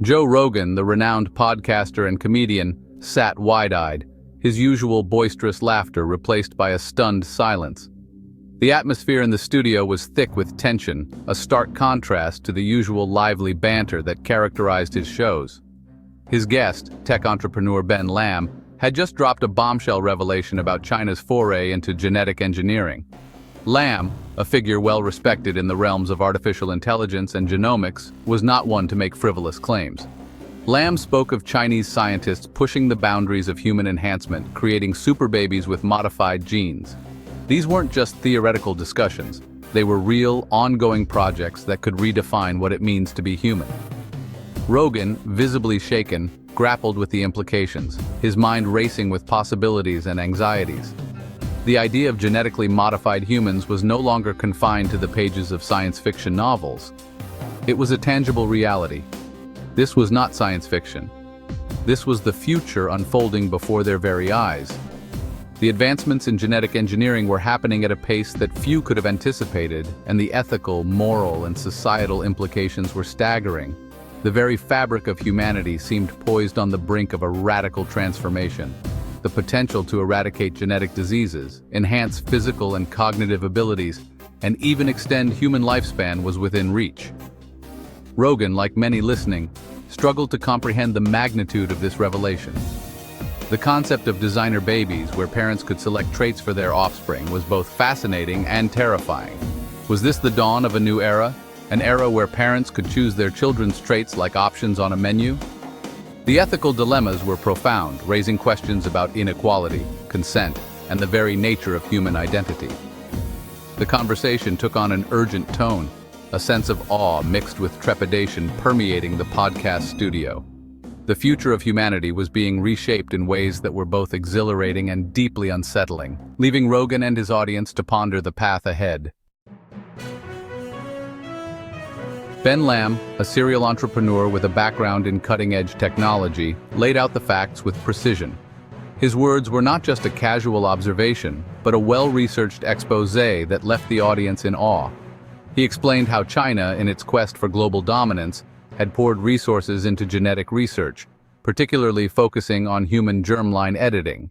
Joe Rogan, the renowned podcaster and comedian, sat wide-eyed, his usual boisterous laughter replaced by a stunned silence. The atmosphere in the studio was thick with tension, a stark contrast to the usual lively banter that characterized his shows. His guest, tech entrepreneur Ben Lamm, had just dropped a bombshell revelation about China's foray into genetic engineering. Lamm, a figure well respected in the realms of artificial intelligence and genomics, was not one to make frivolous claims. Lamm spoke of Chinese scientists pushing the boundaries of human enhancement, creating super babies with modified genes. These weren't just theoretical discussions, they were real, ongoing projects that could redefine what it means to be human. Rogan, visibly shaken, grappled with the implications, his mind racing with possibilities and anxieties. The idea of genetically modified humans was no longer confined to the pages of science fiction novels. It was a tangible reality. This was not science fiction. This was the future unfolding before their very eyes. The advancements in genetic engineering were happening at a pace that few could have anticipated, and the ethical, moral, and societal implications were staggering. The very fabric of humanity seemed poised on the brink of a radical transformation. The potential to eradicate genetic diseases, enhance physical and cognitive abilities, and even extend human lifespan was within reach. Rogan, like many listening, struggled to comprehend the magnitude of this revelation. The concept of designer babies, where parents could select traits for their offspring, was both fascinating and terrifying. Was this the dawn of a new era? An era where parents could choose their children's traits like options on a menu? The ethical dilemmas were profound, raising questions about inequality, consent, and the very nature of human identity. The conversation took on an urgent tone, a sense of awe mixed with trepidation permeating the podcast studio. The future of humanity was being reshaped in ways that were both exhilarating and deeply unsettling, leaving Rogan and his audience to ponder the path ahead. Ben Lamm, a serial entrepreneur with a background in cutting-edge technology, laid out the facts with precision. His words were not just a casual observation, but a well-researched exposé that left the audience in awe. He explained how China, in its quest for global dominance, had poured resources into genetic research, particularly focusing on human germline editing.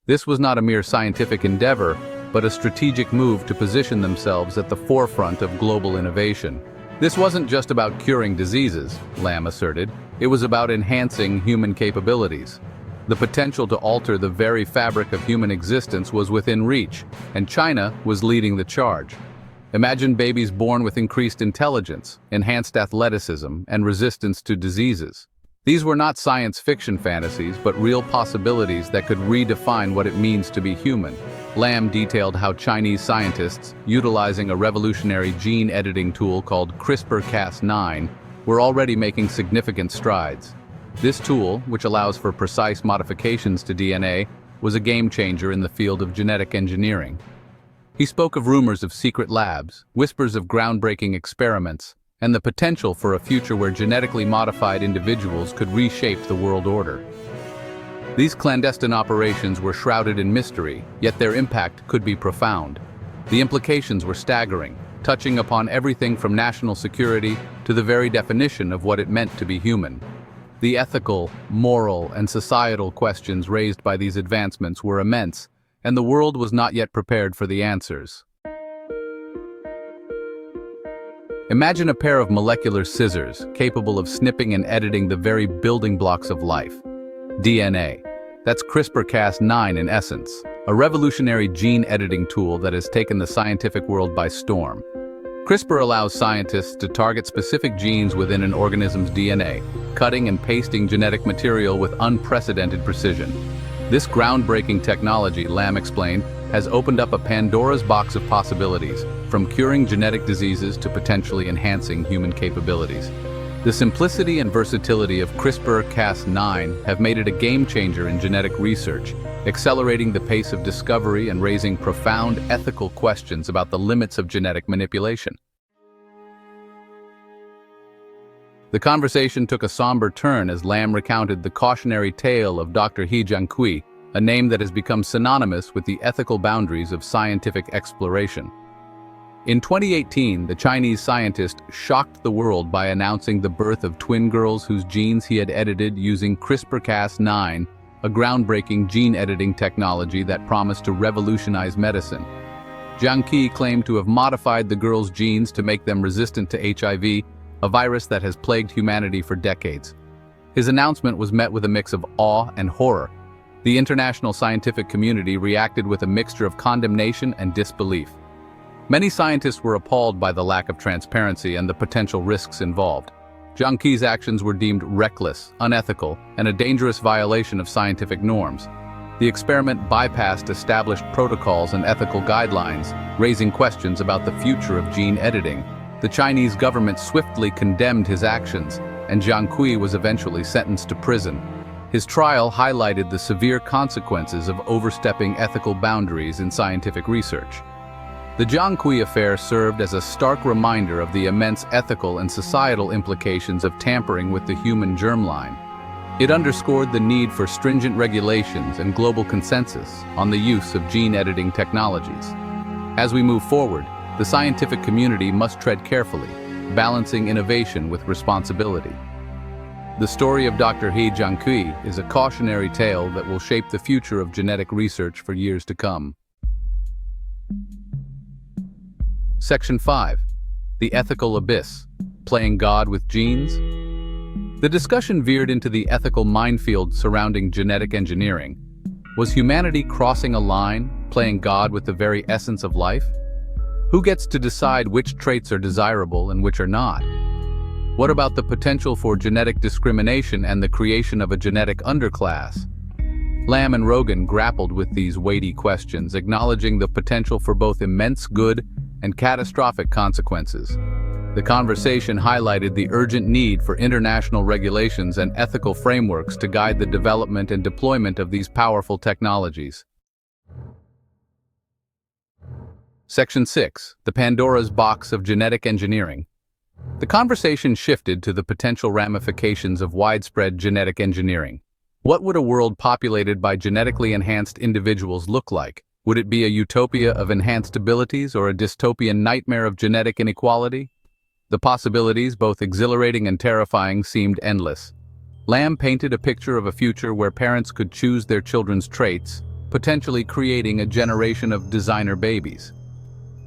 This was not a mere scientific endeavor, but a strategic move to position themselves at the forefront of global innovation. This wasn't just about curing diseases, Lamm asserted. It was about enhancing human capabilities. The potential to alter the very fabric of human existence was within reach, and China was leading the charge. Imagine babies born with increased intelligence, enhanced athleticism, and resistance to diseases. These were not science fiction fantasies, but real possibilities that could redefine what it means to be human. Lamm detailed how Chinese scientists, utilizing a revolutionary gene editing tool called CRISPR-Cas9, were already making significant strides. This tool, which allows for precise modifications to DNA, was a game-changer in the field of genetic engineering. He spoke of rumors of secret labs, whispers of groundbreaking experiments, and the potential for a future where genetically modified individuals could reshape the world order. These clandestine operations were shrouded in mystery, yet their impact could be profound. The implications were staggering, touching upon everything from national security to the very definition of what it meant to be human. The ethical, moral, and societal questions raised by these advancements were immense, and the world was not yet prepared for the answers. Imagine a pair of molecular scissors capable of snipping and editing the very building blocks of life. DNA. That's CRISPR-Cas9 in essence, a revolutionary gene editing tool that has taken the scientific world by storm. CRISPR allows scientists to target specific genes within an organism's DNA, cutting and pasting genetic material with unprecedented precision. This groundbreaking technology, Lamm explained, has opened up a Pandora's box of possibilities, from curing genetic diseases to potentially enhancing human capabilities. The simplicity and versatility of CRISPR-Cas9 have made it a game-changer in genetic research, accelerating the pace of discovery and raising profound ethical questions about the limits of genetic manipulation. The conversation took a somber turn as Lamm recounted the cautionary tale of Dr. Jiankui, a name that has become synonymous with the ethical boundaries of scientific exploration. In 2018, the Chinese scientist shocked the world by announcing the birth of twin girls whose genes he had edited using CRISPR-Cas9, a groundbreaking gene editing technology that promised to revolutionize medicine. Jiankui claimed to have modified the girls' genes to make them resistant to HIV, a virus that has plagued humanity for decades. His announcement was met with a mix of awe and horror. The international scientific community reacted with a mixture of condemnation and disbelief. Many scientists were appalled by the lack of transparency and the potential risks involved. Jiankui's actions were deemed reckless, unethical, and a dangerous violation of scientific norms. The experiment bypassed established protocols and ethical guidelines, raising questions about the future of gene editing. The Chinese government swiftly condemned his actions, and Jiankui was eventually sentenced to prison. His trial highlighted the severe consequences of overstepping ethical boundaries in scientific research. The Jiankui affair served as a stark reminder of the immense ethical and societal implications of tampering with the human germline. It underscored the need for stringent regulations and global consensus on the use of gene editing technologies. As we move forward, the scientific community must tread carefully, balancing innovation with responsibility. The story of Dr. He Jiankui is a cautionary tale that will shape the future of genetic research for years to come. Section 5. The Ethical Abyss. Playing God with Genes? The discussion veered into the ethical minefield surrounding genetic engineering. Was humanity crossing a line, playing God with the very essence of life? Who gets to decide which traits are desirable and which are not? What about the potential for genetic discrimination and the creation of a genetic underclass? Lamm and Rogan grappled with these weighty questions, acknowledging the potential for both immense good and catastrophic consequences. The conversation highlighted the urgent need for international regulations and ethical frameworks to guide the development and deployment of these powerful technologies. Section 6. The Pandora's Box of Genetic Engineering. The conversation shifted to the potential ramifications of widespread genetic engineering. What would a world populated by genetically enhanced individuals look like? Would it be a utopia of enhanced abilities or a dystopian nightmare of genetic inequality? The possibilities, both exhilarating and terrifying, seemed endless. Lamm painted a picture of a future where parents could choose their children's traits, potentially creating a generation of designer babies.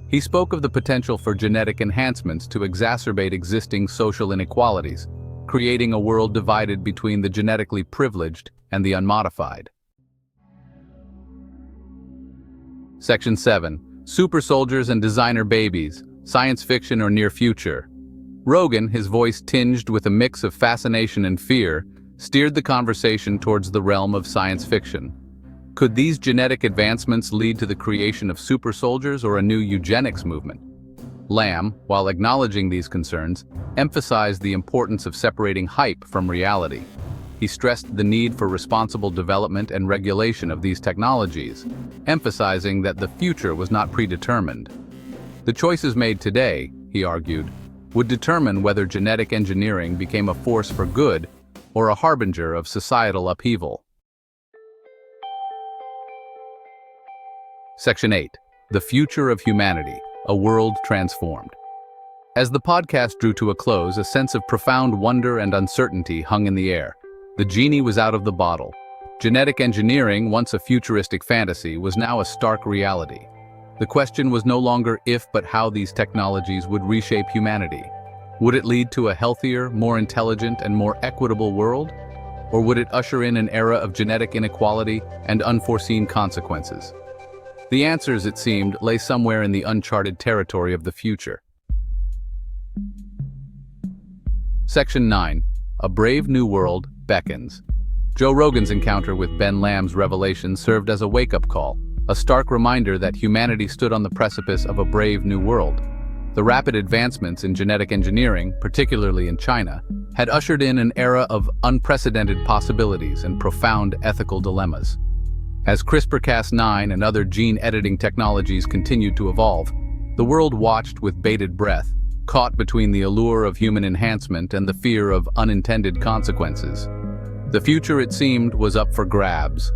He spoke of the potential for genetic enhancements to exacerbate existing social inequalities, creating a world divided between the genetically privileged and the unmodified. Section 7. Super soldiers and designer babies, science fiction or near future. Rogan, his voice tinged with a mix of fascination and fear, steered the conversation towards the realm of science fiction. Could these genetic advancements lead to the creation of super soldiers or a new eugenics movement? Lamm, while acknowledging these concerns, emphasized the importance of separating hype from reality. He stressed the need for responsible development and regulation of these technologies, emphasizing that the future was not predetermined. The choices made today, he argued, would determine whether genetic engineering became a force for good or a harbinger of societal upheaval. Section 8. The Future of Humanity, a World Transformed. As the podcast drew to a close, a sense of profound wonder and uncertainty hung in the air. The genie was out of the bottle. Genetic engineering, once a futuristic fantasy, was now a stark reality. The question was no longer if but how these technologies would reshape humanity. Would it lead to a healthier, more intelligent, and more equitable world? Or would it usher in an era of genetic inequality and unforeseen consequences? The answers, it seemed, lay somewhere in the uncharted territory of the future. Section 9. A Brave New World Beckons. Joe Rogan's encounter with Ben Lamm's revelation served as a wake-up call, a stark reminder that humanity stood on the precipice of a brave new world. The rapid advancements in genetic engineering, particularly in China, had ushered in an era of unprecedented possibilities and profound ethical dilemmas. As CRISPR-Cas9 and other gene editing technologies continued to evolve, the world watched with bated breath, caught between the allure of human enhancement and the fear of unintended consequences. The future, it seemed, was up for grabs.